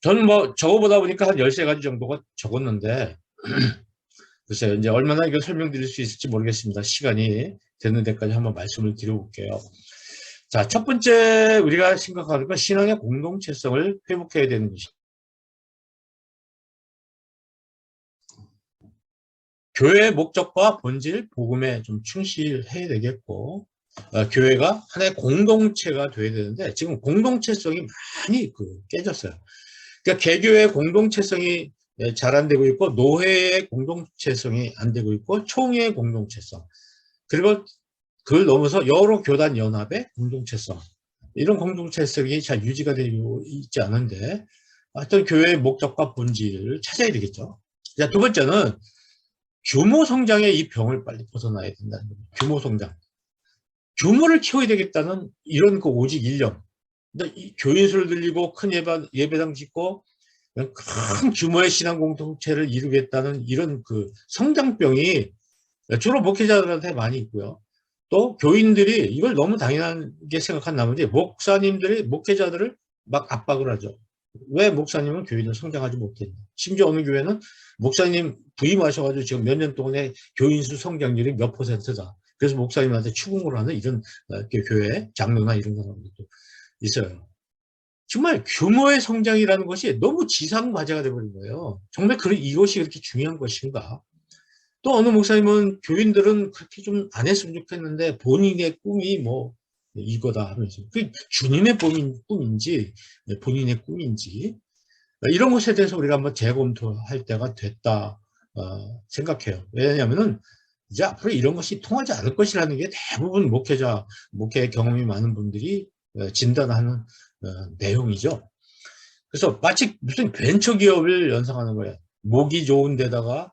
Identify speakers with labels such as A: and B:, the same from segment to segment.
A: 저는 뭐 적어보다 보니까 한 13가지 정도가 적었는데, 글쎄요, 이제 얼마나 이걸 설명드릴 수 있을지 모르겠습니다. 시간이 되는 데까지 한번 말씀을 드려볼게요. 자, 첫 번째 우리가 생각하는 건 신앙의 공동체성을 회복해야 되는 것이. 교회의 목적과 본질, 복음에 좀 충실해야 되겠고, 교회가 하나의 공동체가 돼야 되는데, 지금 공동체성이 많이 깨졌어요. 그러니까 개교의 공동체성이 잘 안 되고 있고, 노회의 공동체성이 안 되고 있고, 총회의 공동체성, 그리고 그걸 넘어서 여러 교단 연합의 공동체성, 이런 공동체성이 잘 유지가 되고 있지 않은데, 하여튼 교회의 목적과 본질을 찾아야 되겠죠. 자, 두 번째는 규모 성장의 이 병을 빨리 벗어나야 된다는 겁니다. 규모 성장. 규모를 키워야 되겠다는 이런 오직 일념. 이 교인 수를 늘리고 큰 예배당 짓고 큰 규모의 신앙 공동체를 이루겠다는 이런 성장병이 주로 목회자들한테 많이 있고요. 또 교인들이 이걸 너무 당연하게 생각한 나머지 목사님들이 목회자들을 막 압박을 하죠. 왜 목사님은 교인을 성장하지 못했냐. 심지어 어느 교회는 목사님 부임하셔가지고 지금 몇 년 동안에 교인 수 성장률이 몇 %다. 그래서 목사님한테 추궁을 하는 이런 교회 장로나 이런 사람들도 있어요. 정말 규모의 성장이라는 것이 너무 지상 과제가 되어버린 거예요. 정말 이것이 그렇게 중요한 것인가? 또 어느 목사님은 교인들은 그렇게 좀 안 했으면 좋겠는데 본인의 꿈이 뭐 이거다 하면서 그 주님의 꿈인지 본인의 꿈인지 이런 것에 대해서 우리가 한번 재검토할 때가 됐다 생각해요. 왜냐하면은 이제 앞으로 이런 것이 통하지 않을 것이라는 게 대부분 목회 경험이 많은 분들이 진단하는 내용이죠. 그래서 마치 무슨 벤처기업을 연상하는 거예요. 목이 좋은 데다가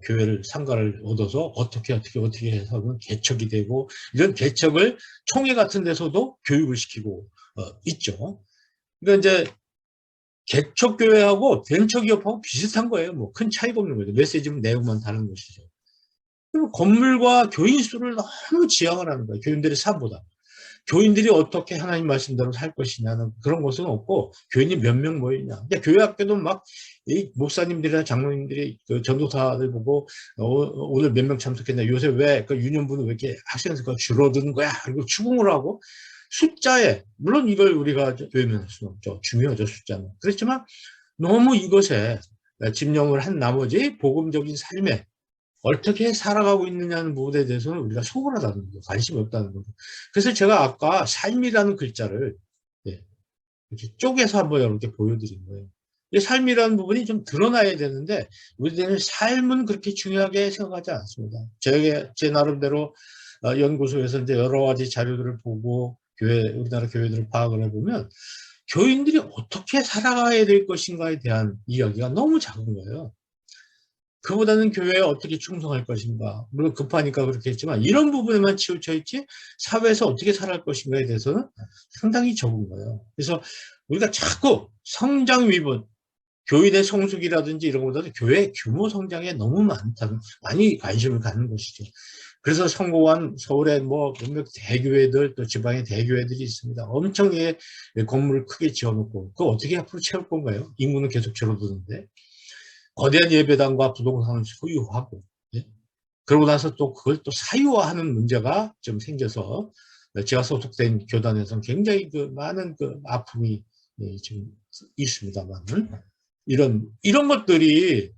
A: 교회를 상가를 얻어서 어떻게 해서는 개척이 되고 이런 개척을 총회 같은 데서도 교육을 시키고 있죠. 그러니까 이제 개척교회하고 벤처기업하고 비슷한 거예요. 뭐 큰 차이가 없는 거죠. 메시지는 내용만 다른 것이죠. 그리고 건물과 교인 수를 너무 지향을 하는 거예요. 교인들의 삶보다. 교인들이 어떻게 하나님 말씀대로 살 것이냐는 그런 것은 없고 교인이 몇 명 모이냐. 근데 교회 학교도 막 이 목사님들이나 장로님들이 전도사들 보고 오늘 몇 명 참석했냐. 요새 왜 그 유년부는 왜 이렇게 학생 수가 줄어드는 거야. 그리고 추궁을 하고 숫자에 물론 이걸 우리가 외면할 수는 없죠. 중요하죠 숫자는. 그렇지만 너무 이것에 집념을 한 나머지 복음적인 삶에 어떻게 살아가고 있느냐는 부분에 대해서는 우리가 소홀하다는 거죠. 관심이 없다는 거죠. 그래서 제가 아까 삶이라는 글자를 이렇게 쪼개서 한번 여러분께 보여드린 거예요. 이 삶이라는 부분이 좀 드러나야 되는데 우리들은 삶은 그렇게 중요하게 생각하지 않습니다. 제 나름대로 연구소에서 이제 여러 가지 자료들을 보고 우리나라 교회들을 파악을 해보면 교인들이 어떻게 살아가야 될 것인가에 대한 이야기가 너무 작은 거예요. 그보다는 교회에 어떻게 충성할 것인가. 물론 급하니까 그렇게 했지만 이런 부분에만 치우쳐 있지 사회에서 어떻게 살아갈 것인가에 대해서는 상당히 적은 거예요. 그래서 우리가 자꾸 성장 위분, 교인의 성숙이라든지 이런 것보다도 교회 규모 성장에 너무 많이 관심을 갖는 것이죠. 그래서 성공한 서울에 뭐 몇몇 대교회들 또 지방의 대교회들이 있습니다. 엄청나게 건물을 크게 지어놓고 그거 어떻게 앞으로 채울 건가요? 인구는 계속 줄어드는데. 거대한 예배당과 부동산을 소유하고 그러고 나서 또 그걸 또 사유화하는 문제가 좀 생겨서 제가 소속된 교단에서는 굉장히 많은 아픔이 지금 있습니다만은 이런 것들이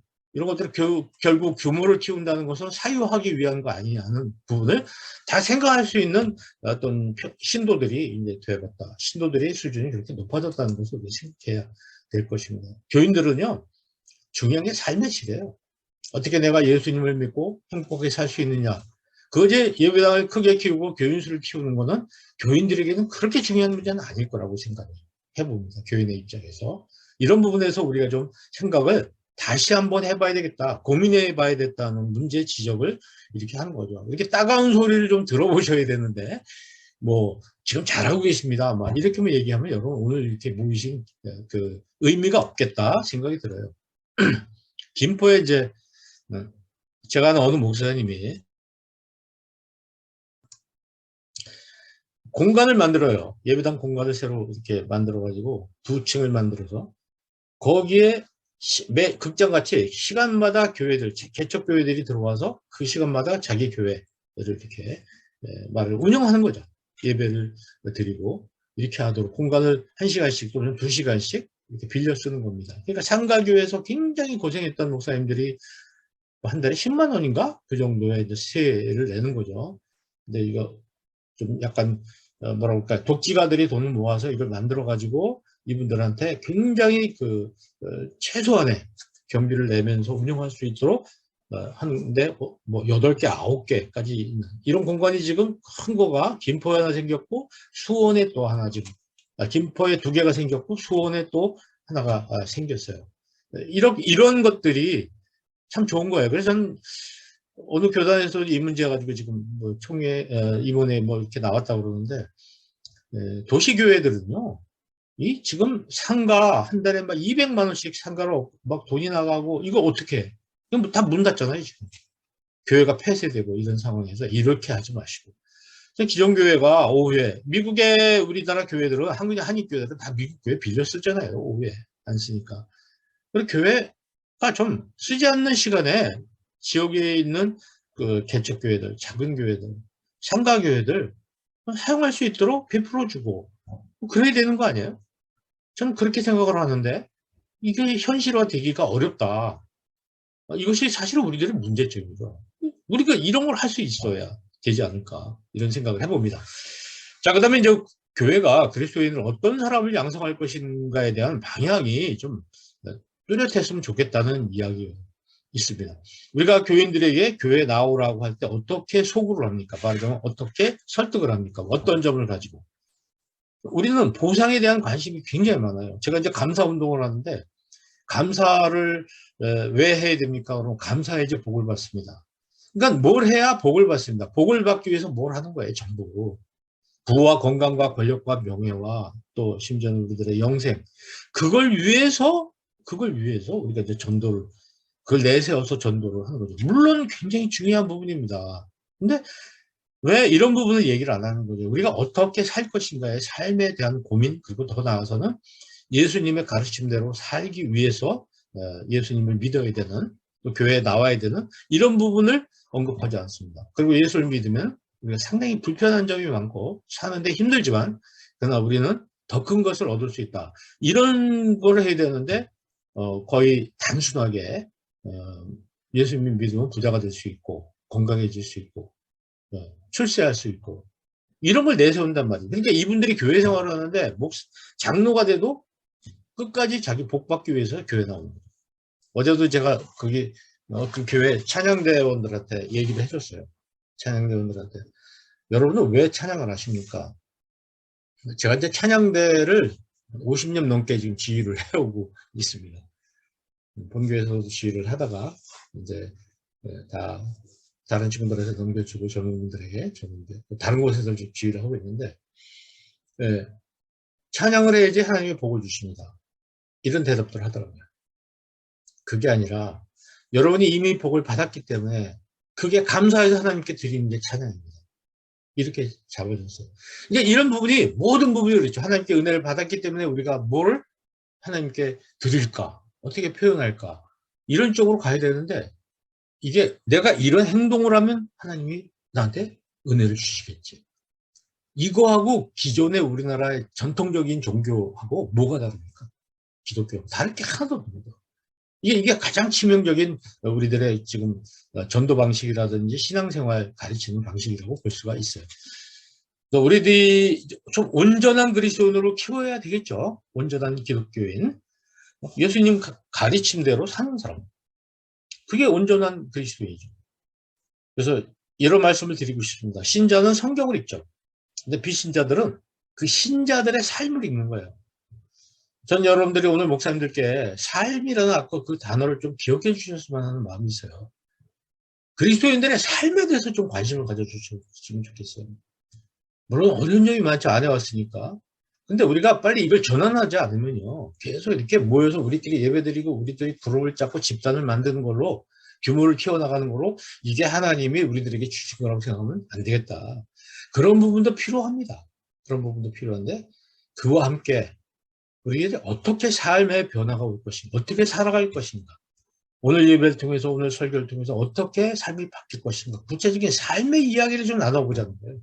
A: 결국 규모를 키운다는 것은 사유하기 위한 거 아니냐는 부분을 다 생각할 수 있는 어떤 신도들이 이제 되어갔다. 신도들의 수준이 그렇게 높아졌다는 것을 생각해야 될 것입니다. 교인들은요. 중요한 게 삶의 질이에요. 어떻게 내가 예수님을 믿고 행복하게 살 수 있느냐. 그제 예배당을 크게 키우고 교인 수를 키우는 거는 교인들에게는 그렇게 중요한 문제는 아닐 거라고 생각해 봅니다. 교인의 입장에서. 이런 부분에서 우리가 좀 생각을 다시 한번 해봐야 되겠다. 고민해 봐야 겠다는 문제 지적을 이렇게 하는 거죠. 이렇게 따가운 소리를 좀 들어보셔야 되는데, 뭐, 지금 잘하고 계십니다. 막 이렇게만 얘기하면 여러분 오늘 이렇게 모이신 의미가 없겠다 생각이 들어요. 김포에 이제 제가 아는 어느 목사님이 공간을 만들어요. 예배당 공간을 새로 이렇게 만들어가지고 2층을 만들어서 거기에 매 극장같이 시간마다 교회들, 개척 교회들이 들어와서 그 시간마다 자기 교회를 이렇게 말을 운영하는 거죠. 예배를 드리고 이렇게 하도록 공간을 1시간씩 또는 2시간씩 이렇게 빌려 쓰는 겁니다. 그러니까 상가교회에서 굉장히 고생했던 목사님들이 한 달에 10만 원인가? 그 정도의 이제 세를 내는 거죠. 근데 이거 좀 약간 뭐라 그럴까, 독지가들이 돈을 모아서 이걸 만들어 가지고 이분들한테 굉장히 최소한의 경비를 내면서 운영할 수 있도록 하는데, 뭐 8개, 9개까지 있는 이런 공간이 지금 큰 거가 김포에 하나 생겼고 수원에 또 하나 지금, 김포에 2개가 생겼고 수원에 또 하나가 생겼어요. 이런 것들이 참 좋은 거예요. 그래서 저는 어느 교단에서 이 문제 가지고 지금 뭐 총회 임원회 뭐 이렇게 나왔다고 그러는데, 도시교회들은요, 이 지금 상가 한 달에 막 200만 원씩 상가로 막 돈이 나가고 이거 어떻게 해? 이거 다 문 닫잖아요, 지금. 교회가 폐쇄되고 이런 상황에서 이렇게 하지 마시고. 기존교회가 오후에, 미국의 우리나라 교회들은, 한인교회들은 다 미국 교회 빌려 쓰잖아요, 오후에. 안 쓰니까. 그리고 교회가 좀 쓰지 않는 시간에 지역에 있는 그 개척교회들, 작은 교회들, 상가교회들 사용할 수 있도록 베풀어주고, 그래야 되는 거 아니에요? 저는 그렇게 생각을 하는데, 이게 현실화되기가 어렵다. 이것이 사실은 우리들의 문제점이죠. 우리가 이런 걸 할 수 있어야 되지 않을까, 이런 생각을 해봅니다. 자, 그 다음에 이제 교회가 그리스도인을 어떤 사람을 양성할 것인가에 대한 방향이 좀 뚜렷했으면 좋겠다는 이야기 있습니다. 우리가 교인들에게 교회 나오라고 할 때 어떻게 소구를 합니까? 말하자면 어떻게 설득을 합니까? 어떤 점을 가지고. 우리는 보상에 대한 관심이 굉장히 많아요. 제가 이제 감사 운동을 하는데, 감사를 왜 해야 됩니까? 그러면 감사해야지 복을 받습니다. 그러니까 뭘 해야 복을 받습니다. 복을 받기 위해서 뭘 하는 거예요, 전부. 부와 건강과 권력과 명예와 또 심지어는 우리들의 영생. 그걸 위해서 우리가 이제 전도를, 그걸 내세워서 전도를 하는 거죠. 물론 굉장히 중요한 부분입니다. 근데 왜 이런 부분을 얘기를 안 하는 거죠? 우리가 어떻게 살 것인가의 삶에 대한 고민, 그리고 더 나아가서는 예수님의 가르침대로 살기 위해서 예수님을 믿어야 되는, 또 교회에 나와야 되는 이런 부분을 언급하지 않습니다. 그리고 예수를 믿으면 우리가 상당히 불편한 점이 많고 사는데 힘들지만 그러나 우리는 더 큰 것을 얻을 수 있다. 이런 걸 해야 되는데 거의 단순하게 예수님 믿으면 부자가 될 수 있고 건강해질 수 있고 출세할 수 있고 이런 걸 내세운단 말이에요. 그러니까 이분들이 교회 생활을 하는데 장로가 돼도 끝까지 자기 복 받기 위해서 교회 나오는 거예요. 어제도 제가 거기 그 교회 찬양대원들한테 얘기를 해줬어요. 찬양대원들한테 여러분은 왜 찬양을 하십니까? 제가 이제 찬양대를 50년 넘게 지금 지휘를 해오고 있습니다. 본교에서도 지휘를 하다가 이제 다른 친구들한테 넘겨주고 젊은 분들에게 다른 곳에서 지휘를 하고 있는데, 찬양을 해야지 하나님이 복을 주십니다. 이런 대답들을 하더라고요. 그게 아니라 여러분이 이미 복을 받았기 때문에 그게 감사해서 하나님께 드리는 게 찬양입니다. 이렇게 잡아줬어요. 이제 이런 부분이 모든 부분이 그렇죠. 하나님께 은혜를 받았기 때문에 우리가 뭘 하나님께 드릴까? 어떻게 표현할까? 이런 쪽으로 가야 되는데, 이게 내가 이런 행동을 하면 하나님이 나한테 은혜를 주시겠지. 이거하고 기존의 우리나라의 전통적인 종교하고 뭐가 다릅니까? 기독교. 다를 게 하나도 없습니다. 이게 가장 치명적인 우리들의 지금 전도 방식이라든지 신앙생활 가르치는 방식이라고 볼 수가 있어요. 우리들이 좀 온전한 그리스도인으로 키워야 되겠죠. 온전한 기독교인. 예수님 가르침대로 사는 사람. 그게 온전한 그리스도인이죠. 그래서 이런 말씀을 드리고 싶습니다. 신자는 성경을 읽죠. 근데 비신자들은 그 신자들의 삶을 읽는 거예요. 전 여러분들이 오늘 목사님들께 삶이라는 아까 그 단어를 좀 기억해 주셨으면 하는 마음이 있어요. 그리스도인들의 삶에 대해서 좀 관심을 가져주시면 좋겠어요. 물론 어려운 점이 많죠. 안 해왔으니까. 근데 우리가 빨리 이걸 전환하지 않으면요, 계속 이렇게 모여서 우리끼리 예배드리고 우리들이 그룹을 잡고 집단을 만드는 걸로 규모를 키워나가는 걸로 이게 하나님이 우리들에게 주신 거라고 생각하면 안 되겠다. 그런 부분도 필요합니다. 그런 부분도 필요한데 그와 함께 우리에게 어떻게 삶의 변화가 올 것인가, 어떻게 살아갈 것인가, 오늘 예배를 통해서, 오늘 설교를 통해서 어떻게 삶이 바뀔 것인가, 구체적인 삶의 이야기를 좀 나눠보자는 거예요.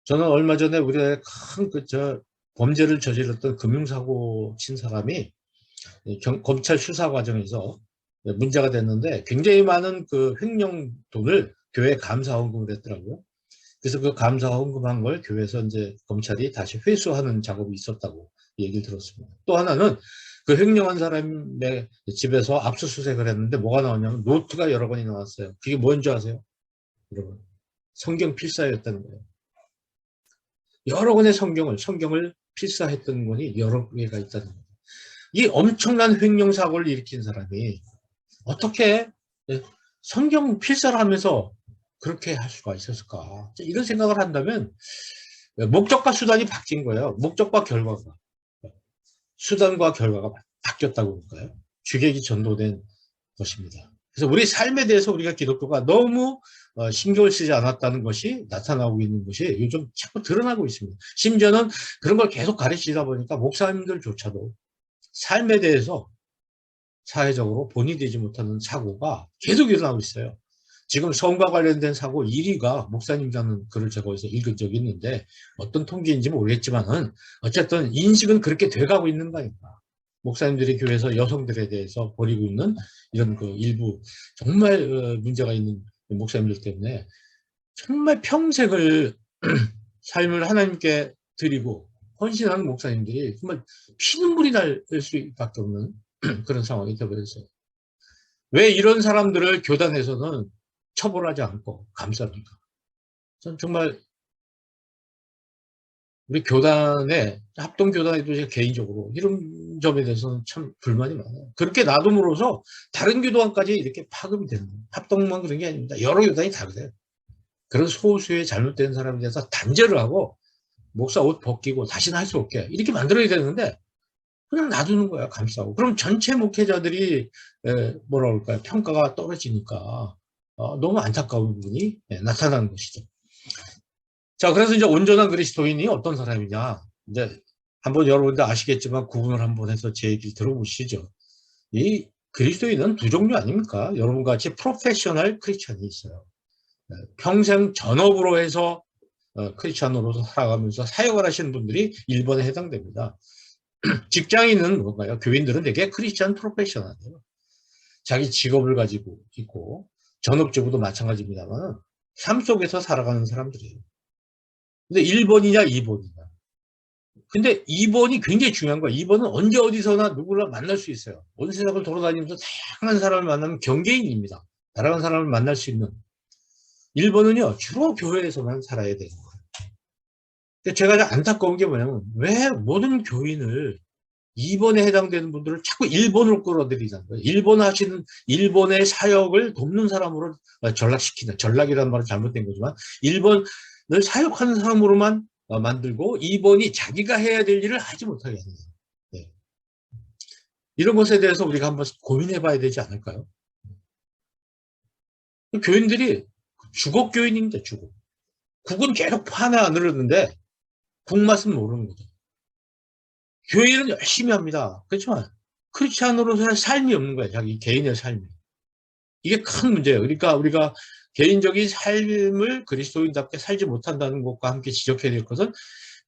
A: 저는 얼마 전에 우리나라에 큰 범죄를 저질렀던 금융사고 친 사람이 검찰 수사 과정에서 문제가 됐는데 굉장히 많은 그 횡령 돈을 교회에 감사 헌금을 했더라고요. 그래서 그 감사 헌금한 걸 교회에서 이제 검찰이 다시 회수하는 작업이 있었다고 얘기를 들었습니다. 또 하나는 그 횡령한 사람의 집에서 압수수색을 했는데 뭐가 나왔냐면 노트가 여러 건이 나왔어요. 그게 뭔지 아세요? 여러분, 성경 필사였다는 거예요. 여러 권의 성경을 필사했던 건이 여러 개가 있다는 거예요. 이 엄청난 횡령 사고를 일으킨 사람이 어떻게 성경 필사를 하면서 그렇게 할 수가 있었을까? 이런 생각을 한다면 목적과 수단이 바뀐 거예요. 목적과 결과가. 수단과 결과가 바뀌었다고 볼까요? 주객이 전도된 것입니다. 그래서 우리 삶에 대해서 우리가 기독교가 너무 신경을 쓰지 않았다는 것이 나타나고 있는 것이 요즘 자꾸 드러나고 있습니다. 심지어는 그런 걸 계속 가르치다 보니까 목사님들조차도 삶에 대해서 사회적으로 본이 되지 못하는 사고가 계속 일어나고 있어요. 지금 성과 관련된 사고 1위가 목사님이라는 글을 제가 어디서 읽은 적이 있는데 어떤 통계인지 모르겠지만은 어쨌든 인식은 그렇게 돼가고 있는 거니까. 목사님들이 교회에서 여성들에 대해서 벌이고 있는 이런 그 일부 정말 문제가 있는 목사님들 때문에 정말 평생을 삶을 하나님께 드리고 헌신하는 목사님들이 정말 피눈물이 날 수밖에 없는 그런 상황이 되어버렸어요. 왜 이런 사람들을 교단에서는 처벌하지 않고 감쌉니까? 전 정말 우리 교단에 합동교단에도 제가 개인적으로 이런 점에 대해서는 참 불만이 많아요. 그렇게 놔둠으로써 다른 교단까지 이렇게 파급이 되는 거예요. 합동만 그런 게 아닙니다. 여러 교단이 다르대요. 그런 소수의 잘못된 사람에 대해서 단죄를 하고 목사 옷 벗기고 다시는 할 수 없게 이렇게 만들어야 되는데 그냥 놔두는 거야, 감싸고. 그럼 전체 목회자들이 뭐라 그럴까요? 평가가 떨어지니까 너무 안타까운 부분이 나타나는 것이죠. 자, 그래서 이제 온전한 그리스도인이 어떤 사람이냐. 이제 한번 여러분들 아시겠지만 구분을 한번 해서 제 얘기를 들어보시죠. 이 그리스도인은 두 종류 아닙니까? 여러분 같이 프로페셔널 크리스찬이 있어요. 평생 전업으로 해서 크리스찬으로서 살아가면서 사역을 하시는 분들이 1번에 해당됩니다. 직장인은 뭔가요? 교인들은 되게 크리스찬 프로페셔널이에요. 자기 직업을 가지고 있고 전업주부도 마찬가지입니다만 삶 속에서 살아가는 사람들이에요. 근데 1번이냐 2번이냐. 근데 2번이 굉장히 중요한 거예요. 2번은 언제 어디서나 누구나 만날 수 있어요. 온 세상을 돌아다니면서 다양한 사람을 만나면 경계인입니다. 다양한 사람을 만날 수 있는. 1번은요. 주로 교회에서만 살아야 되는 거예요. 근데 제가 안타까운 게 뭐냐면 왜 모든 교인을 2번에 해당되는 분들을 자꾸 1번으로 끌어들이는 거예요. 1번 하시는, 1번의 사역을 돕는 사람으로 전락시키는, 전락이라는 말은 잘못된 거지만 1번을 사역하는 사람으로만 만들고 2번이 자기가 해야 될 일을 하지 못하게 하는 거예요. 네. 이런 것에 대해서 우리가 한번 고민해 봐야 되지 않을까요? 교인들이 주곡교인입니다. 주곡. 국은 계속 파내 안 늘었는데 국맛은 모르는 거죠. 교회 일은 열심히 합니다. 그렇지만 크리스찬으로서의 삶이 없는 거예요. 자기 개인의 삶이. 이게 큰 문제예요. 그러니까 우리가 개인적인 삶을 그리스도인답게 살지 못한다는 것과 함께 지적해야 될 것은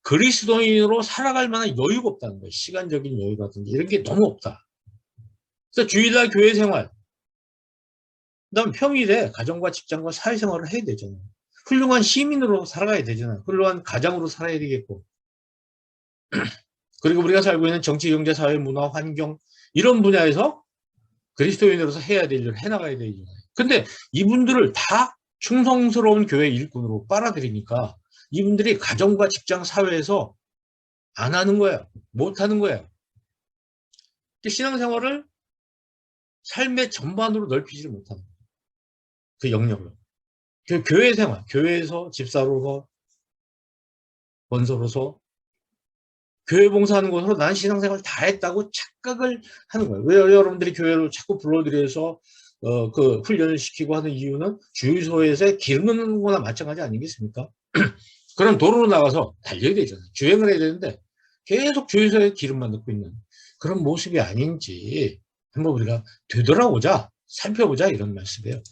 A: 그리스도인으로 살아갈 만한 여유가 없다는 거예요. 시간적인 여유라든지 이런 게 너무 없다. 그래서 주일날 교회 생활, 그다음 평일에 가정과 직장과 사회생활을 해야 되잖아요. 훌륭한 시민으로 살아가야 되잖아요. 훌륭한 가장으로 살아야 되겠고. 그리고 우리가 살고 있는 정치, 경제, 사회, 문화, 환경 이런 분야에서 그리스도인으로서 해야 될 일을 해나가야 되잖아요. 근데 이분들을 다 충성스러운 교회 일꾼으로 빨아들이니까 이분들이 가정과 직장, 사회에서 안 하는 거예요. 못 하는 거예요. 신앙생활을 삶의 전반으로 넓히지 못하는 거예요. 그 영역을. 교회 생활, 교회에서 집사로서, 권사로서 교회 봉사하는 것으로 난 신앙생활 다 했다고 착각을 하는 거예요. 왜 여러분들이 교회로 자꾸 불러들여서 그 훈련을 시키고 하는 이유는 주유소에서 기르는 거나 마찬가지 아니겠습니까? 그럼 도로로 나가서 달려야 되잖아요. 주행을 해야 되는데 계속 주유소에 기름만 넣고 있는 그런 모습이 아닌지 한번 우리가 되돌아보자, 살펴보자 이런 말씀이에요.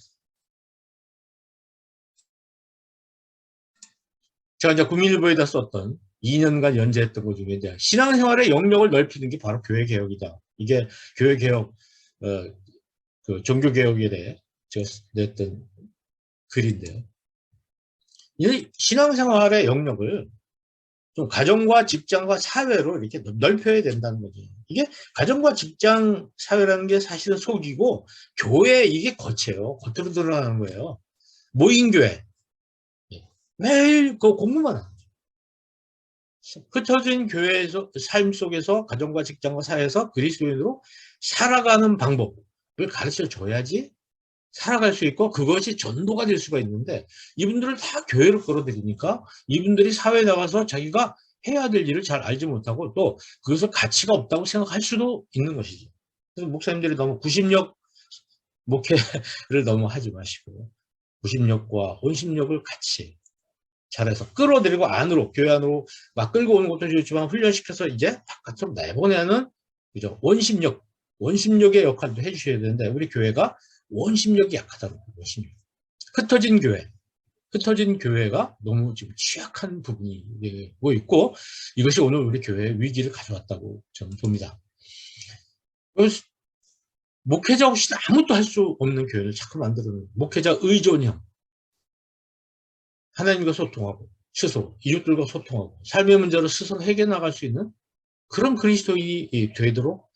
A: 제가 이제 국민일보에다 썼던 2년간 연재했던 것 중에 이제 신앙생활의 영역을 넓히는 게 바로 교회개혁이다. 이게 교회개혁, 그 종교개혁에 대해 제가 냈던 글인데요. 이 신앙생활의 영역을 좀 가정과 직장과 사회로 이렇게 넓혀야 된다는 거죠. 이게 가정과 직장, 사회라는 게 사실은 속이고 교회 이게 겉이에요. 겉으로 드러나는 거예요. 모임교회. 매일 그 공부만 하는 거죠. 흩어진 교회에서 삶 속에서 가정과 직장과 사회에서 그리스도인으로 살아가는 방법을 가르쳐 줘야지 살아갈 수 있고 그것이 전도가 될 수가 있는데 이분들을 다 교회로 끌어들이니까 이분들이 사회에 나가서 자기가 해야 될 일을 잘 알지 못하고 또 그것을 가치가 없다고 생각할 수도 있는 것이죠. 그래서 목사님들이 너무 구심력 목회를 너무 하지 마시고 구심력과 혼심력을 같이 잘해서 끌어들이고 안으로 교회 안으로 막 끌고 오는 것도 좋지만 훈련시켜서 이제 바깥으로 내보내는 그죠 원심력의 역할도 해주셔야 되는데 우리 교회가 원심력이 약하다고 원심력. 흩어진 교회가 너무 지금 취약한 부분이 되고 있고 이것이 오늘 우리 교회의 위기를 가져왔다고 저는 봅니다. 목회자 없이는 아무것도 할 수 없는 교회를 자꾸 만들어내는 목회자 의존형 하나님과 소통하고 스스로 이웃들과 소통하고 삶의 문제를 스스로 해결해 나갈 수 있는 그런 그리스도인이 되도록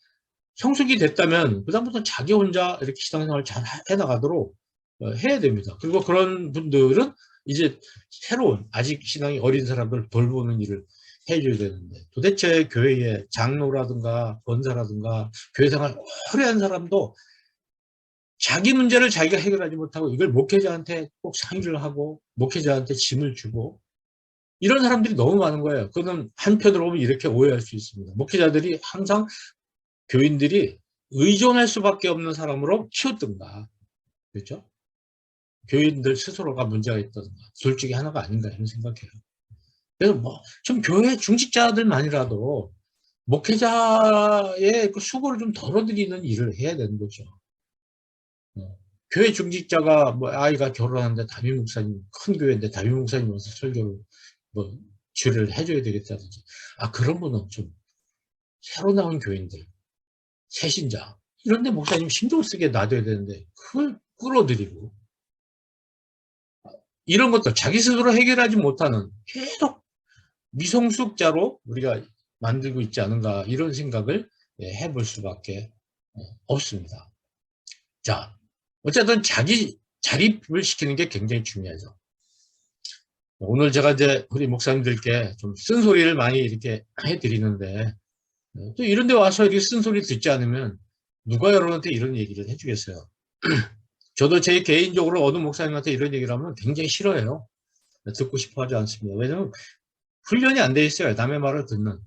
A: 성숙이 됐다면 그다음부터 자기 혼자 이렇게 신앙생활을 잘 해나가도록 해야 됩니다. 그리고 그런 분들은 이제 새로운 아직 신앙이 어린 사람들 돌보는 일을 해줘야 되는데 도대체 교회의 장로라든가 권사라든가 교회생활 오래 한 사람도 자기 문제를 자기가 해결하지 못하고 이걸 목회자한테 꼭 상의를 하고 목회자한테 짐을 주고 이런 사람들이 너무 많은 거예요. 그건 한편으로 보면 이렇게 오해할 수 있습니다. 목회자들이 항상 교인들이 의존할 수밖에 없는 사람으로 키웠던가 그렇죠? 교인들 스스로가 문제가 있다든가 둘 중에 하나가 아닌가 이런 생각해요. 그래서 뭐 좀 교회 중직자들만이라도 목회자의 그 수고를 좀 덜어드리는 일을 해야 되는 거죠. 교회 중직자가 뭐 아이가 결혼하는데 담임 목사님 큰 교회인데 담임 목사님 와서 설교를 뭐 주례를 해줘야 되겠다든지 그런 분은 좀 새로 나온 교인들 새신자 이런 데 목사님 신경 쓰게 놔둬야 되는데 그걸 끌어들이고 이런 것도 자기 스스로 해결하지 못하는 계속 미성숙자로 우리가 만들고 있지 않은가 이런 생각을 해볼 수밖에 없습니다. 자, 어쨌든 자기 자립을 시키는 게 굉장히 중요하죠. 오늘 제가 이제 우리 목사님들께 좀 쓴소리를 많이 이렇게 해드리는데 또 이런 데 와서 이렇게 쓴소리 듣지 않으면 누가 여러분한테 이런 얘기를 해주겠어요. 저도 제 개인적으로 어느 목사님한테 이런 얘기를 하면 굉장히 싫어해요. 듣고 싶어 하지 않습니다. 왜냐면 훈련이 안 돼 있어요. 남의 말을 듣는.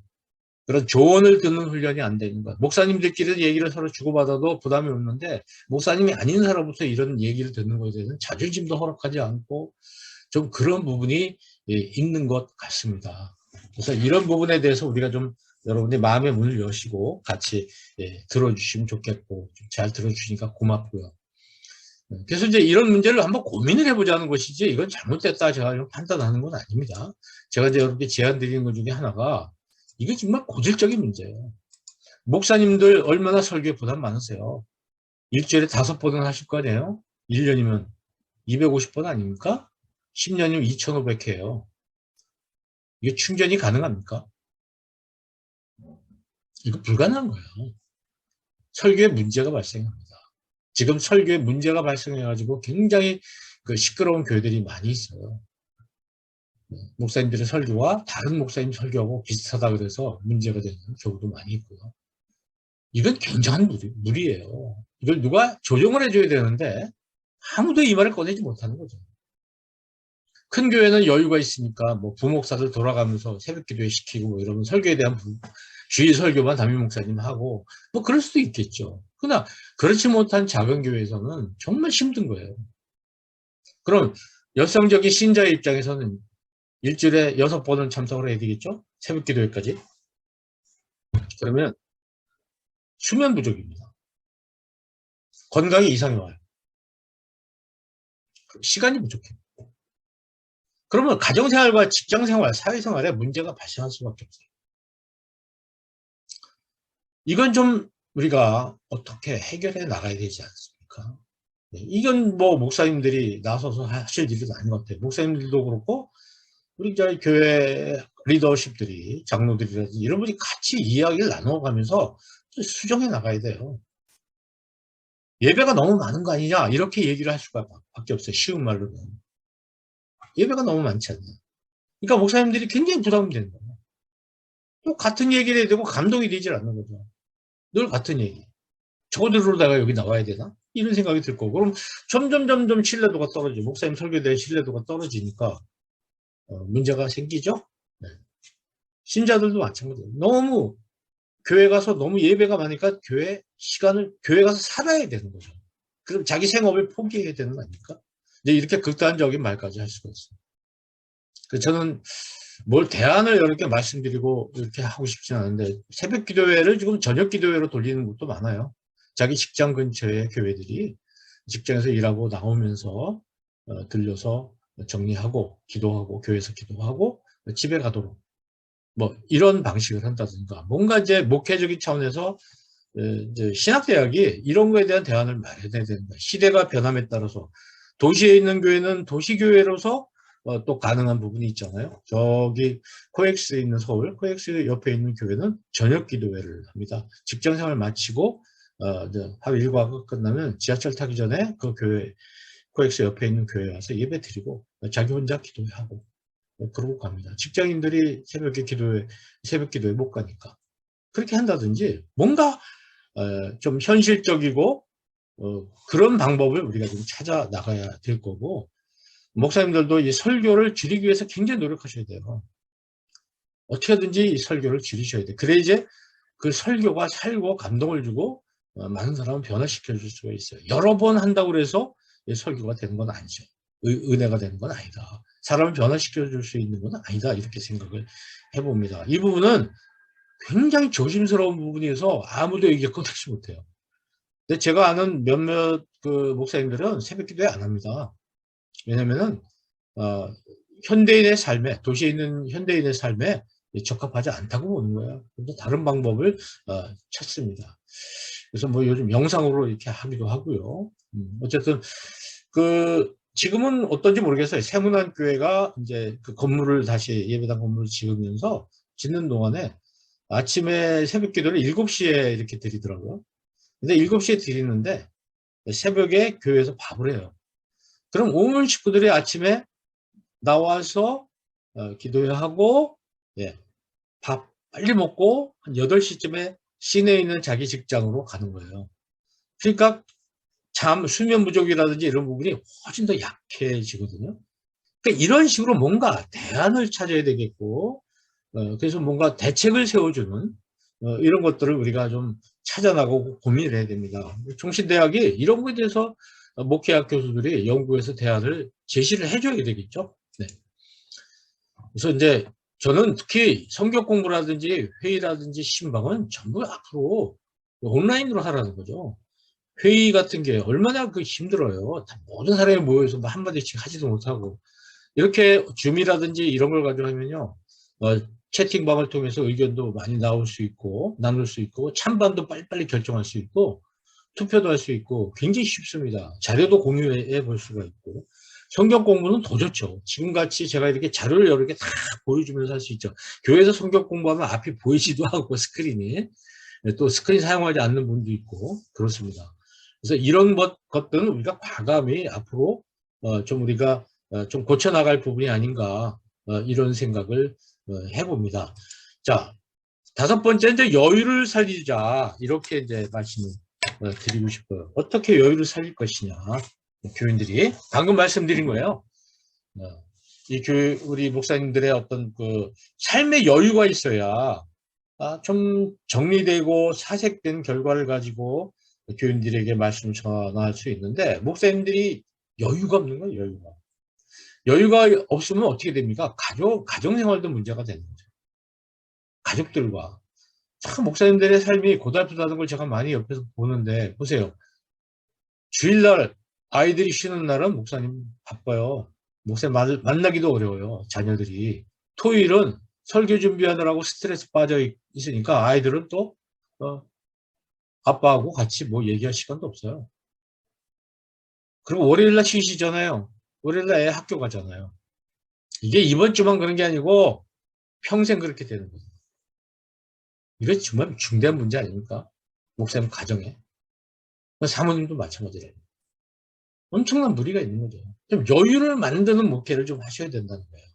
A: 그런 조언을 듣는 훈련이 안 되는 거예요. 목사님들끼리 얘기를 서로 주고받아도 부담이 없는데 목사님이 아닌 사람부터 이런 얘기를 듣는 것에 대해서는 자존심도 허락하지 않고 좀 그런 부분이 있는 것 같습니다. 그래서 이런 부분에 대해서 우리가 좀 여러분의 마음의 문을 여시고 같이 들어주시면 좋겠고 잘 들어주시니까 고맙고요. 그래서 이제 이런 문제를 한번 고민을 해보자는 것이지 이건 잘못됐다 제가 판단하는 건 아닙니다. 제가 이제 여러분께 제안 드리는 것 중에 하나가 이게 정말 고질적인 문제예요. 목사님들 얼마나 설교에 부담 많으세요? 일주일에 5번은 하실 거 아니에요? 1년이면 250번 아닙니까? 10년이면 2500회예요. 이게 충전이 가능합니까? 이거 불가능한 거예요. 설교에 문제가 발생합니다. 지금 설교에 문제가 발생해가지고 굉장히 그 시끄러운 교회들이 많이 있어요. 목사님들의 설교와 다른 목사님 설교하고 비슷하다 그래서 문제가 되는 경우도 많이 있고요. 이건 굉장한 무리예요. 이걸 누가 조정을 해줘야 되는데 아무도 이 말을 꺼내지 못하는 거죠. 큰 교회는 여유가 있으니까 뭐 부목사들 돌아가면서 새벽기도회 시키고 뭐 이러면 설교에 대한 주일 설교만 담임 목사님 하고 뭐 그럴 수도 있겠죠. 그러나 그렇지 못한 작은 교회에서는 정말 힘든 거예요. 그럼 열성적인 신자의 입장에서는 일주일에 6번은 참석을 해야 되겠죠? 새벽기도회까지. 그러면 수면 부족입니다. 건강에 이상이 와요. 시간이 부족해요. 그러면 가정생활과 직장생활, 사회생활에 문제가 발생할 수밖에 없어요. 이건 좀 우리가 어떻게 해결해 나가야 되지 않습니까? 네, 이건 뭐 목사님들이 나서서 하실 일은 아닌 것 같아요. 목사님들도 그렇고 우리 저희 교회 리더십들이, 장로들이라든지 이런 분이 같이 이야기를 나눠가면서 수정해 나가야 돼요. 예배가 너무 많은 거 아니냐 이렇게 얘기를 할 수밖에 없어요. 쉬운 말로는. 예배가 너무 많지 않나. 그러니까 목사님들이 굉장히 부담이 되는 거예요. 또 같은 얘기를 해야 되고 감동이 되질 않는 거죠. 늘 같은 얘기. 저거들로 내가 여기 나와야 되나? 이런 생각이 들 거고. 그럼 점점 신뢰도가 떨어지고, 목사님 설교에 대한 신뢰도가 떨어지니까 문제가 생기죠? 네. 신자들도 마찬가지예요. 너무 교회 가서 너무 예배가 많으니까 교회 가서 살아야 되는 거죠. 그럼 자기 생업을 포기해야 되는 거 아닙니까? 이제 이렇게 극단적인 말까지 할 수가 있어요. 그래서 저는 뭘 대안을 여러 개 말씀드리고 이렇게 하고 싶지는 않은데, 새벽 기도회를 지금 저녁 기도회로 돌리는 곳도 많아요. 자기 직장 근처에 교회들이 직장에서 일하고 나오면서 들려서 정리하고 기도하고 교회에서 기도하고 집에 가도록 뭐 이런 방식을 한다든가, 뭔가 이제 목회적인 차원에서 이제 신학대학이 이런 거에 대한 대안을 마련해야 된다. 시대가 변함에 따라서 도시에 있는 교회는 도시교회로서 또 가능한 부분이 있잖아요. 저기 코엑스에 있는 서울 코엑스 옆에 있는 교회는 저녁 기도회를 합니다. 직장생활 마치고 하루 일과가 끝나면 지하철 타기 전에 그 교회, 코엑스 옆에 있는 교회에 와서 예배 드리고 자기 혼자 기도회하고 그러고 갑니다. 직장인들이 새벽 기도회 못 가니까 그렇게 한다든지, 뭔가 좀 현실적이고 그런 방법을 우리가 좀 찾아 나가야 될 거고, 목사님들도 이 설교를 줄이기 위해서 굉장히 노력하셔야 돼요. 어떻게든지 이 설교를 줄이셔야 돼요. 그래 이제 그 설교가 살고 감동을 주고 많은 사람을 변화시켜 줄 수가 있어요. 여러 번 한다고 해서 설교가 되는 건 아니죠. 은혜가 되는 건 아니다. 사람을 변화시켜 줄 수 있는 건 아니다. 이렇게 생각을 해봅니다. 이 부분은 굉장히 조심스러운 부분이어서 아무도 얘기 꺼내지 못해요. 근데 제가 아는 몇몇 그 목사님들은 새벽 기도회 안 합니다. 왜냐면은 현대인의 삶에, 도시에 있는 현대인의 삶에 적합하지 않다고 보는 거예요. 그래서 다른 방법을 찾습니다. 그래서 뭐 요즘 영상으로 이렇게 하기도 하고요. 어쨌든 지금은 어떤지 모르겠어요. 세문안 교회가 이제 그 건물을 다시 예배당 건물을 지으면서 짓는 동안에 아침에 새벽 기도를 7시에 이렇게 드리더라고요. 근데 7시에 드리는데 새벽에 교회에서 밥을 해요. 그럼 온 식구들이 아침에 나와서 기도하고 밥 빨리 먹고 한 8시쯤에 시내에 있는 자기 직장으로 가는 거예요. 그러니까 수면 부족이라든지 이런 부분이 훨씬 더 약해지거든요. 그러니까 이런 식으로 뭔가 대안을 찾아야 되겠고, 그래서 뭔가 대책을 세워주는 이런 것들을 우리가 좀 찾아나가고 고민을 해야 됩니다. 종신대학이 이런 거에 대해서 목회학 교수들이 연구해서 대안을 제시를 해줘야 되겠죠. 네. 그래서 이제 저는 특히 성경 공부라든지 회의라든지 신방은 전부 앞으로 온라인으로 하라는 거죠. 회의 같은 게 얼마나 힘들어요. 모든 사람이 모여서 뭐 한마디씩 하지도 못하고. 이렇게 줌이라든지 이런 걸 가지고 하면요. 채팅방을 통해서 의견도 많이 나올 수 있고, 나눌 수 있고, 찬반도 빨리빨리 결정할 수 있고, 투표도 할 수 있고, 굉장히 쉽습니다. 자료도 공유해 볼 수가 있고. 성경 공부는 더 좋죠. 지금같이 제가 이렇게 자료를 여러 개 다 보여주면서 할 수 있죠. 교회에서 성경 공부하면 앞이 보이지도 않고 스크린이. 또 스크린 사용하지 않는 분도 있고, 그렇습니다. 그래서 이런 것들은 우리가 과감히 앞으로 좀 우리가 좀 고쳐나갈 부분이 아닌가, 이런 생각을 해봅니다. 자, 5번째, 이제 여유를 살리자. 이렇게 이제 말씀을 드리고 싶어요. 어떻게 여유를 살릴 것이냐. 교인들이. 방금 말씀드린 거예요. 우리 목사님들의 어떤 삶의 여유가 있어야 좀 정리되고 사색된 결과를 가지고 교인들에게 말씀을 전할 수 있는데, 목사님들이 여유가 없는 거예요. 여유가 없으면 어떻게 됩니까? 가정생활도 문제가 되는 거죠. 가족들과 참 목사님들의 삶이 고달프다는 걸 제가 많이 옆에서 보는데, 보세요. 주일날 아이들이 쉬는 날은 목사님 바빠요. 목사님 만나기도 어려워요. 자녀들이. 토요일은 설교 준비하느라고 스트레스 빠져 있으니까 아이들은 또 아빠하고 같이 뭐 얘기할 시간도 없어요. 그리고 월요일날 쉬시잖아요. 월요일날 애 학교 가잖아요. 이게 이번 주만 그런 게 아니고 평생 그렇게 되는 거예요. 이게 정말 중대한 문제 아닙니까? 목사님 가정에. 사모님도 마찬가지예요. 엄청난 무리가 있는 거죠. 좀 여유를 만드는 목회를 좀 하셔야 된다는 거예요.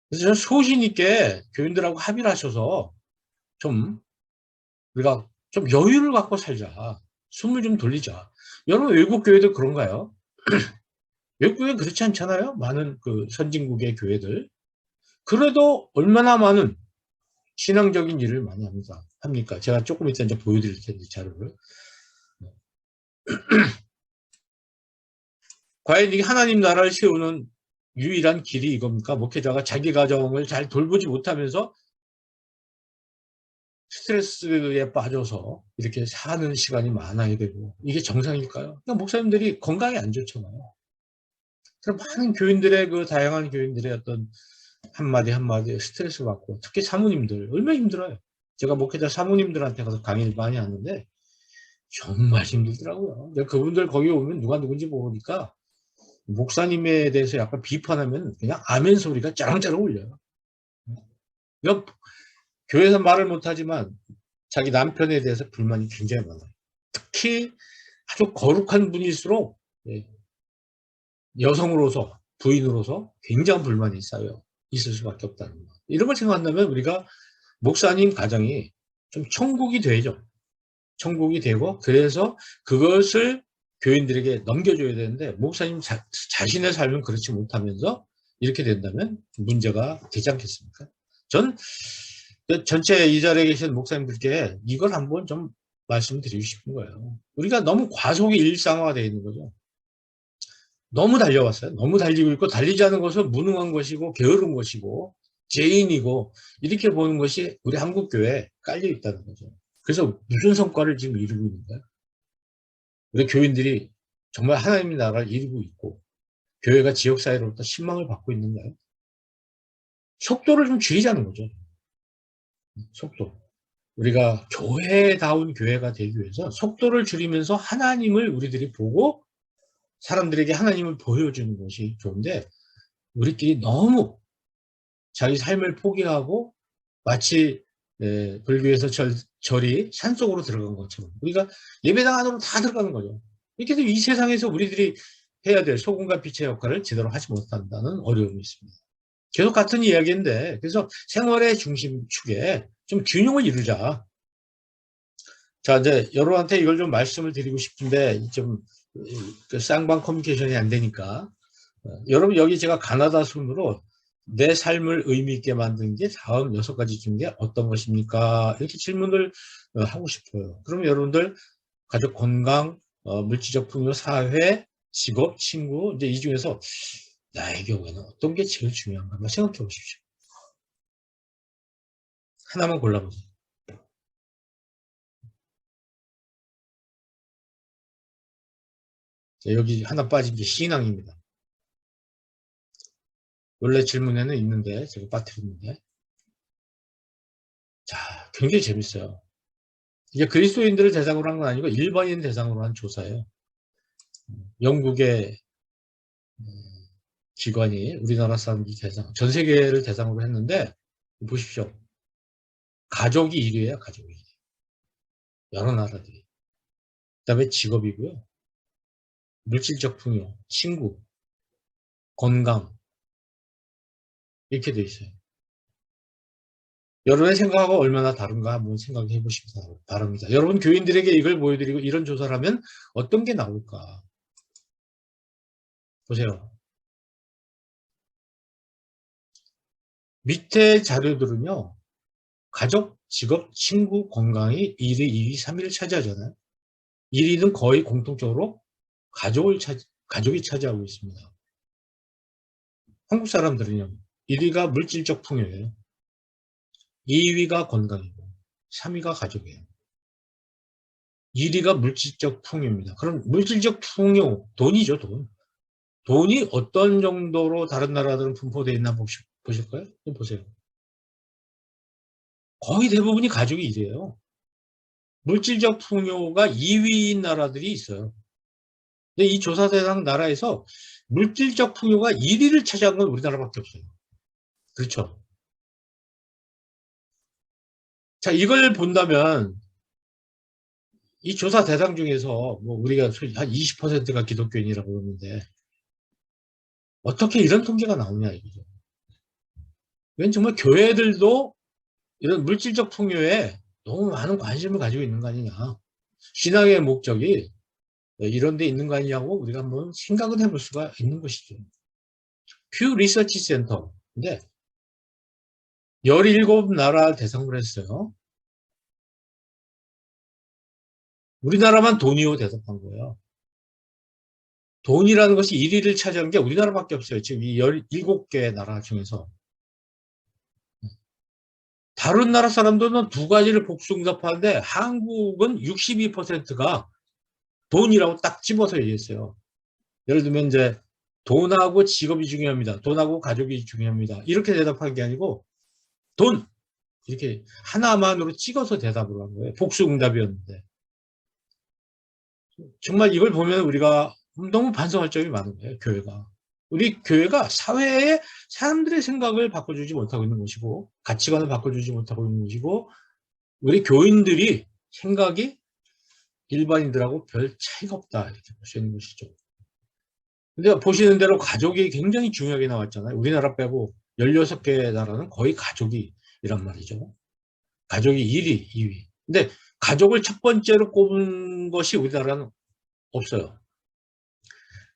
A: 그래서 저는 소신 있게 교인들하고 합의를 하셔서 좀 우리가 좀 여유를 갖고 살자. 숨을 좀 돌리자. 여러분 외국 교회도 그런가요? 외국에 그렇지 않잖아요. 많은 그 선진국의 교회들. 그래도 얼마나 많은 신앙적인 일을 많이 합니까? 제가 조금 이따 이제 보여드릴 텐데 자료를. 과연 이게 하나님 나라를 세우는 유일한 길이 이겁니까? 목회자가 자기 가정을 잘 돌보지 못하면서 스트레스에 빠져서 이렇게 사는 시간이 많아야 되고 이게 정상일까요? 그러니까 목사님들이 건강이 안 좋잖아요. 그럼 많은 교인들의 그 다양한 교인들의 어떤 한마디 한마디에 스트레스 받고 특히 사모님들 얼마나 힘들어요. 제가 목회자 사모님들한테 가서 강의를 많이 하는데 정말 힘들더라고요. 그분들 거기 오면 누가 누군지 모르니까 목사님에 대해서 약간 비판하면 그냥 아멘 소리가 짜랑짜랑 울려요. 그러니까 교회에서 말을 못하지만 자기 남편에 대해서 불만이 굉장히 많아요. 특히 아주 거룩한 분일수록 여성으로서 부인으로서 굉장한 불만이 쌓여 있을 수밖에 없다는 거. 이런 걸 생각한다면 우리가 목사님 가정이 좀 천국이 되죠. 천국이 되고 그래서 그것을 교인들에게 넘겨줘야 되는데 목사님 자신의 삶은 그렇지 못하면서 이렇게 된다면 문제가 되지 않겠습니까? 전 전체 이 자리에 계신 목사님들께 이걸 한번 좀 말씀드리고 싶은 거예요. 우리가 너무 과속이 일상화되어 있는 거죠. 너무 달려왔어요. 너무 달리고 있고 달리지 않은 것은 무능한 것이고 게으른 것이고 죄인이고 이렇게 보는 것이 우리 한국교회에 깔려 있다는 거죠. 그래서 무슨 성과를 지금 이루고 있는가요? 우리 교인들이 정말 하나님의 나라를 이루고 있고 교회가 지역사회로부터 신망을 받고 있는가요? 속도를 좀 줄이자는 거죠. 속도. 우리가 교회다운 교회가 되기 위해서 속도를 줄이면서 하나님을 우리들이 보고 사람들에게 하나님을 보여주는 것이 좋은데 우리끼리 너무 자기 삶을 포기하고 마치 불교에서 절이 산속으로 들어간 것처럼 우리가 예배당 안으로 다 들어가는 거죠. 이렇게 해서 이 세상에서 우리들이 해야 될 소금과 빛의 역할을 제대로 하지 못한다는 어려움이 있습니다. 계속 같은 이야기인데 그래서 생활의 중심축에 좀 균형을 이루자. 자 이제 여러분한테 이걸 좀 말씀을 드리고 싶은데 좀 쌍방 커뮤니케이션이 안 되니까 여러분 여기 제가 가나다 순으로 내 삶을 의미 있게 만든 게 다음 6가지 중에 어떤 것입니까? 이렇게 질문을 하고 싶어요. 그럼 여러분들 가족 건강, 물질적 풍요, 사회, 직업, 친구 이제 이 중에서 나의 경우에는 어떤 게 제일 중요한가 한번 생각해 보십시오. 하나만 골라보세요. 자, 여기 하나 빠진 게 신앙입니다. 원래 질문에는 있는데 제가 빠뜨렸는데 자 굉장히 재밌어요. 이게 그리스도인들을 대상으로 한 건 아니고 일반인 대상으로 한 조사예요. 영국의 기관이 우리나라 사람들 대상, 전 세계를 대상으로 했는데 보십시오. 가족이 1위예요. 가족이 1위. 여러 나라들이. 그다음에 직업이고요. 물질적 풍요, 친구, 건강 이렇게 돼 있어요. 여러분의 생각하고 얼마나 다른가 한번 생각해 보시기 바랍니다. 여러분 교인들에게 이걸 보여드리고 이런 조사를 하면 어떤 게 나올까? 보세요. 밑에 자료들은요. 가족, 직업, 친구, 건강이 1위, 2위, 3위를 차지하잖아요. 1위는 거의 공통적으로 가족이 차지하고 있습니다. 한국 사람들은요. 1위가 물질적 풍요예요. 2위가 건강이고 3위가 가족이에요. 1위가 물질적 풍요입니다. 그럼 물질적 풍요, 돈이죠, 돈. 돈이 어떤 정도로 다른 나라들은 분포되어 있나 보실까요? 좀 보세요. 거의 대부분이 가족이 1위예요. 물질적 풍요가 2위인 나라들이 있어요. 근데 이 조사 대상 나라에서 물질적 풍요가 1위를 차지한 건 우리나라밖에 없어요. 그렇죠? 자, 이걸 본다면 이 조사 대상 중에서 뭐 우리가 한 20%가 기독교인이라고 그러는데 어떻게 이런 통계가 나오냐 이거죠. 이건 정말 교회들도 이런 물질적 풍요에 너무 많은 관심을 가지고 있는 거 아니냐. 신앙의 목적이 이런 데 있는 거 아니냐고 우리가 한번 생각은 해볼 수가 있는 것이죠. 퓨 리서치 센터인데 17나라 대상으로 했어요. 우리나라만 돈이요 대답한 거예요. 돈이라는 것이 1위를 차지한 게 우리나라밖에 없어요. 지금 이 17개 나라 중에서. 다른 나라 사람들은 두 가지를 복수응답하는데 한국은 62%가 돈이라고 딱 집어서 얘기했어요. 예를 들면 이제 돈하고 직업이 중요합니다. 돈하고 가족이 중요합니다. 이렇게 대답한 게 아니고 돈 이렇게 하나만으로 찍어서 대답을 한 거예요. 복수응답이었는데 정말 이걸 보면 우리가 너무 반성할 점이 많은 거예요. 교회가. 우리 교회가 사회에 사람들의 생각을 바꿔주지 못하고 있는 것이고 가치관을 바꿔주지 못하고 있는 것이고 우리 교인들이 생각이 일반인들하고 별 차이가 없다 이렇게 볼 수 있는 것이죠. 근데 보시는 대로 가족이 굉장히 중요하게 나왔잖아요. 우리나라 빼고 16개 나라는 거의 가족이 이란 말이죠. 가족이 1위, 2위. 근데 가족을 첫 번째로 꼽은 것이 우리나라는 없어요.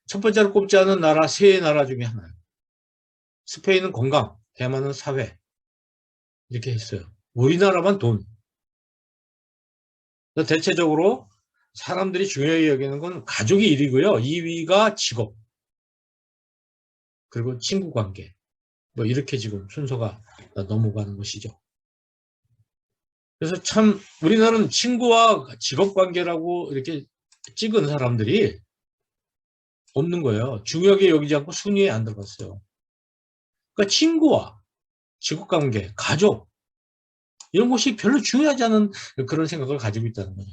A: 첫 번째로 꼽지 않은 나라 3나라 중에 하나예요. 스페인은 건강, 대만은 사회 이렇게 했어요. 우리나라만 돈. 대체적으로 사람들이 중요하게 여기는 건 가족이 1위고요. 2위가 직업, 그리고 친구 관계. 뭐 이렇게 지금 순서가 넘어가는 것이죠. 그래서 참 우리나라는 친구와 직업 관계라고 이렇게 찍은 사람들이 없는 거예요. 중요하게 여기지 않고 순위에 안 들어갔어요. 그러니까 친구와 직업 관계, 가족 이런 것이 별로 중요하지 않은 그런 생각을 가지고 있다는 거죠.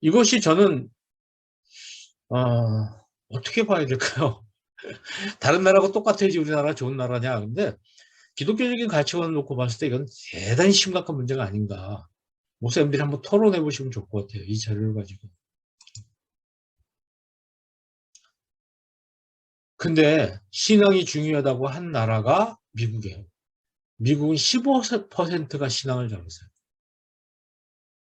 A: 이것이 저는 어떻게 봐야 될까요? 다른 나라하고 똑같아야지 우리나라가 좋은 나라냐. 근데 기독교적인 가치관을 놓고 봤을 때 이건 대단히 심각한 문제가 아닌가. 목사님들이 한번 토론해 보시면 좋을 것 같아요. 이 자료를 가지고. 근데 신앙이 중요하다고 한 나라가 미국이에요. 미국은 15%가 신앙을 잘했어요.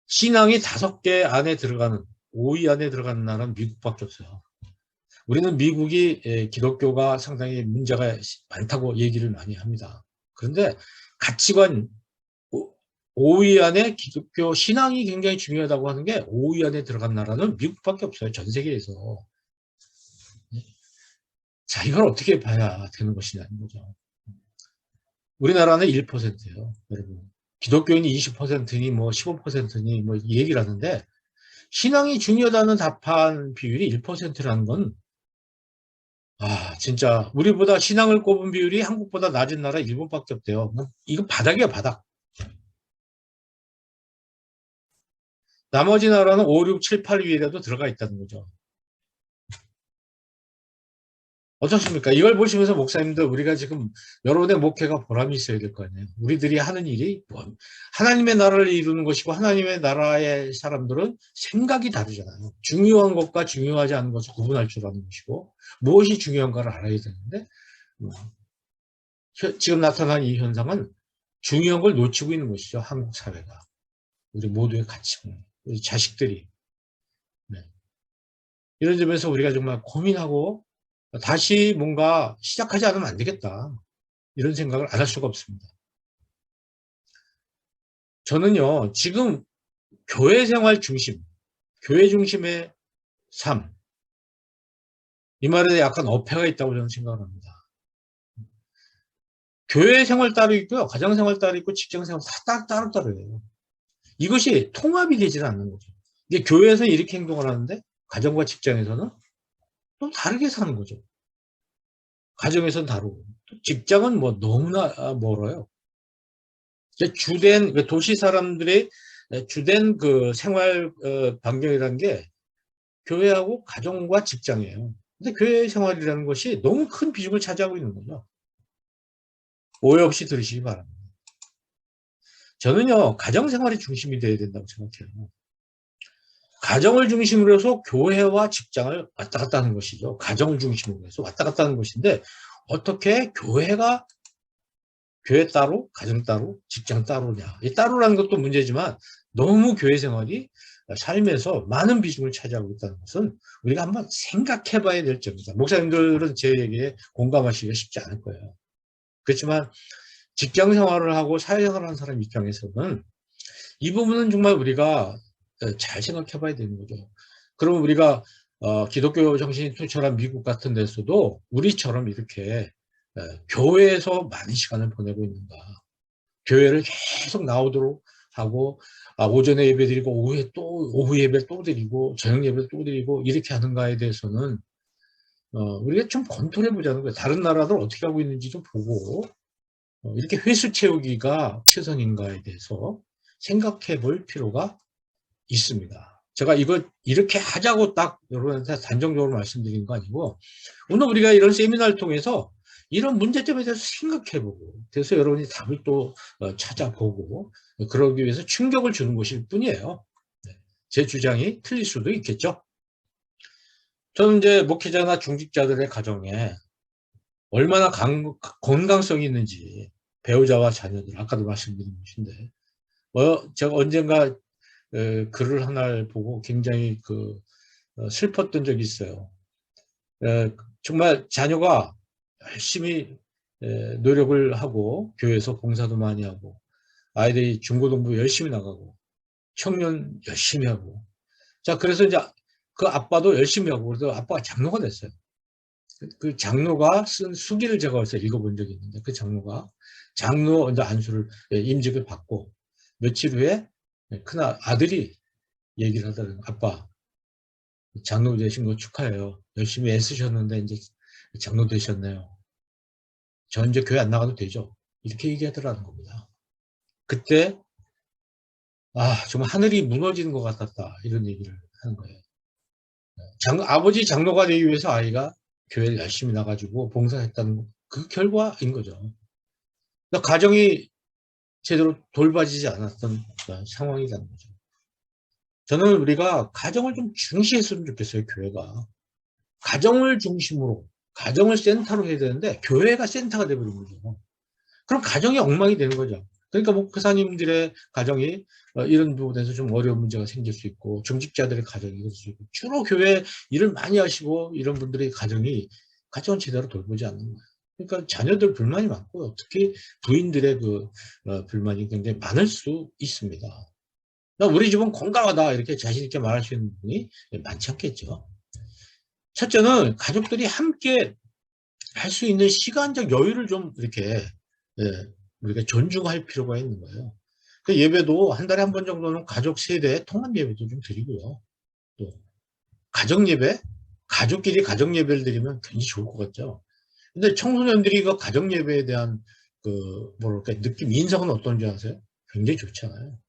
A: 신앙이 5개 안에 들어가는 5위 안에 들어가는 나라는 미국밖에 없어요. 우리는 미국이 기독교가 상당히 문제가 많다고 얘기를 많이 합니다. 그런데 가치관 5위 안에 기독교 신앙이 굉장히 중요하다고 하는 게 5위 안에 들어간 나라는 미국밖에 없어요. 전 세계에서. 자, 이걸 어떻게 봐야 되는 것이냐는 거죠. 우리나라는 1%예요. 여러분. 기독교인이 20%니 뭐 15%니 뭐 얘기를 하는데 신앙이 중요하다는 답한 비율이 1%라는 건 진짜 우리보다 신앙을 꼽은 비율이 한국보다 낮은 나라 일본밖에 없대요. 이거 바닥이야, 바닥. 나머지 나라는 5, 6, 7, 8위에라도 들어가 있다는 거죠. 어떻습니까? 이걸 보시면서 목사님들 우리가 지금 여러분의 목회가 보람이 있어야 될 거 아니에요. 우리들이 하는 일이 하나님의 나라를 이루는 것이고 하나님의 나라의 사람들은 생각이 다르잖아요. 중요한 것과 중요하지 않은 것을 구분할 줄 아는 것이고 무엇이 중요한가를 알아야 되는데 지금 나타난 이 현상은 중요한 걸 놓치고 있는 것이죠. 한국 사회가. 우리 모두의 가치관, 우리 자식들이. 네. 이런 점에서 우리가 정말 고민하고 다시 뭔가 시작하지 않으면 안 되겠다. 이런 생각을 안 할 수가 없습니다. 저는요, 지금 교회 생활 중심, 교회 중심의 삶, 이 말에 약간 어폐가 있다고 저는 생각을 합니다. 교회 생활 따로 있고요. 가정 생활 따로 있고 직장 생활 다 따로따로예요. 이것이 통합이 되지는 않는 거죠. 이게 교회에서 이렇게 행동을 하는데 가정과 직장에서는 또 다르게 사는 거죠. 가정에서는 다르고 또 직장은 뭐 너무나 멀어요. 주된 도시 사람들의 주된 그 생활 반경이라는 게 교회하고 가정과 직장이에요. 근데 교회 생활이라는 것이 너무 큰 비중을 차지하고 있는 거죠. 오해 없이 들으시기 바랍니다. 저는요, 가정 생활이 중심이 돼야 된다고 생각해요. 가정을 중심으로 해서 교회와 직장을 왔다 갔다 하는 것이죠. 가정을 중심으로 해서 왔다 갔다 하는 것인데, 어떻게 교회가 교회 따로, 가정 따로, 직장 따로냐. 이 따로라는 것도 문제지만 너무 교회 생활이 삶에서 많은 비중을 차지하고 있다는 것은 우리가 한번 생각해 봐야 될 점입니다. 목사님들은 제 얘기에 공감하시기가 쉽지 않을 거예요. 그렇지만 직장 생활을 하고 사회생활을 하는 사람 입장에서는 이 부분은 정말 우리가 잘 생각해 봐야 되는 거죠. 그러면 우리가 기독교 정신이 투철한 미국 같은 데서도 우리처럼 이렇게 교회에서 많은 시간을 보내고 있는가. 교회를 계속 나오도록 하고 오전에 예배 드리고 오후 예배 또 드리고 저녁 예배 또 드리고 이렇게 하는가에 대해서는 우리가 좀 검토를 해보자는 거예요. 다른 나라들 어떻게 하고 있는지 좀 보고 이렇게 횟수 채우기가 최선인가에 대해서 생각해 볼 필요가 있습니다. 제가 이거 이렇게 하자고 딱 여러분한테 단정적으로 말씀드린 거 아니고 오늘 우리가 이런 세미나를 통해서 이런 문제점에 대해서 생각해보고 그래서 여러분이 답을 또 찾아보고 그러기 위해서 충격을 주는 것일 뿐이에요. 제 주장이 틀릴 수도 있겠죠. 저는 이제 목회자나 중직자들의 가정에 얼마나 건강성이 있는지 배우자와 자녀들 아까도 말씀드린 것인데 제가 언젠가 글을 하나를 보고 굉장히 슬펐던 적이 있어요. 정말 자녀가 열심히 노력을 하고 교회에서 봉사도 많이 하고 아이들이 중고등부 열심히 나가고 청년 열심히 하고 자 그래서 이제 그 아빠도 열심히 하고 그래서 아빠가 장로가 됐어요. 그 장로가 쓴 수기를 제가 어디서 읽어본 적이 있는데 그 장로가 장로 이제 안수를 임직을 받고 며칠 후에 큰 아들이 얘기를 하더라고요. 아빠 장로 되신 거 축하해요. 열심히 애쓰셨는데 이제 장로 되셨네요. 저 이제 교회 안 나가도 되죠. 이렇게 얘기하더라는 겁니다. 그때 정말 하늘이 무너지는 것 같았다 이런 얘기를 하는 거예요. 아버지 장로가 되기 위해서 아이가 교회를 열심히 나가지고 봉사했다는 그 결과인 거죠. 그러니까 가정이 제대로 돌봐지지 않았던 상황이라는 거죠. 저는 우리가 가정을 좀 중시했으면 좋겠어요. 교회가 가정을 중심으로 가정을 센터로 해야 되는데 교회가 센터가 되버린 거죠. 그럼 가정이 엉망이 되는 거죠. 그러니까 목사님들의 가정이 이런 부분에서 좀 어려운 문제가 생길 수 있고 중직자들의 가정이 그럴 수 있고 주로 교회 일을 많이 하시고 이런 분들의 가정은 제대로 돌보지 않는 거예요. 그러니까 자녀들 불만이 많고요. 특히 부인들의 불만이 굉장히 많을 수 있습니다. 우리 집은 건강하다 이렇게 자신 있게 말할 수 있는 분이 많지 않겠죠. 첫째는 가족들이 함께 할 수 있는 시간적 여유를 좀 이렇게 우리가 존중할 필요가 있는 거예요. 그 예배도 한 달에 한 번 정도는 가족 세대 통합 예배도 좀 드리고요. 또 가정 예배, 가족끼리 가정 예배를 드리면 굉장히 좋을 것 같죠. 근데 청소년들이 그 가정 예배에 대한 뭐랄까 인상은 어떤지 아세요? 굉장히 좋잖아요.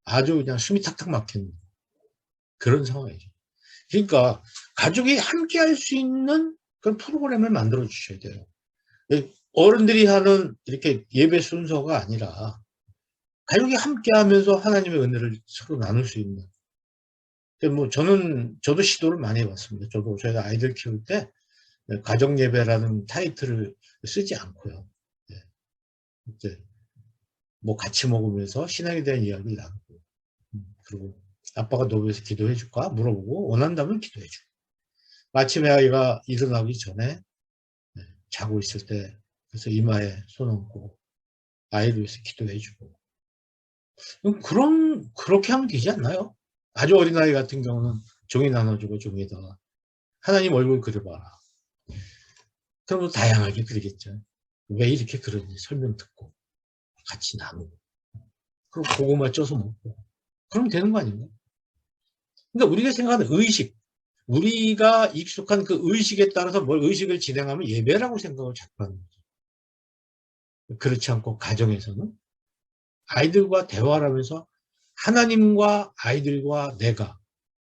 A: 아주 그냥 숨이 탁탁 막히는 그런 상황이죠. 그러니까 가족이 함께 할 수 있는 그런 프로그램을 만들어 주셔야 돼요. 어른들이 하는 이렇게 예배 순서가 아니라 가족이 함께 하면서 하나님의 은혜를 서로 나눌 수 있는. 저도 시도를 많이 해봤습니다. 저도 저희가 아이들 키울 때 가정 예배라는 타이틀을 쓰지 않고요. 이제 같이 먹으면서 신앙에 대한 이야기를 나누고, 그리고 아빠가 너 위해서 기도해 줄까? 물어보고 원한다면 기도해 주고. 아침에 아이가 일어나기 전에 자고 있을 때 그래서 이마에 손 얹고 아이를 위해서 기도해 주고. 그렇게 하면 되지 않나요? 아주 어린아이 같은 경우는 종이 나눠주고 종이에다가 하나님 얼굴 그려봐라. 그럼 다양하게 그리겠죠. 왜 이렇게 그러는지 설명 듣고 같이 나누고 그리고 고구마 쪄서 먹고 그러면 되는 거 아닌가? 그러니까 우리가 생각하는 의식, 우리가 익숙한 그 의식에 따라서 뭘 의식을 진행하면 예배라고 생각을 자꾸 하는 거죠. 그렇지 않고 가정에서는 아이들과 대화를 하면서 하나님과 아이들과 내가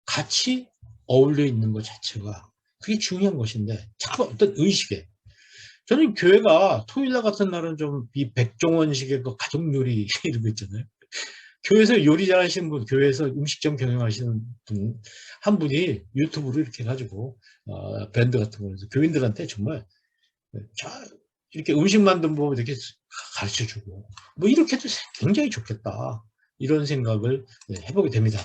A: 같이 어울려 있는 것 자체가 그게 중요한 것인데 자꾸 어떤 의식에 저는 교회가 토요일날 같은 날은 좀 이 백종원식의 그 가족 요리 이런 거 있잖아요. 교회에서 요리 잘하시는 분, 교회에서 음식점 경영하시는 분, 한 분이 유튜브로 이렇게 해가지고, 밴드 같은 거에서 교인들한테 정말, 이렇게 음식 만드는 법을 이렇게 가르쳐 주고, 뭐 이렇게 해도 굉장히 좋겠다. 이런 생각을 해보게 됩니다.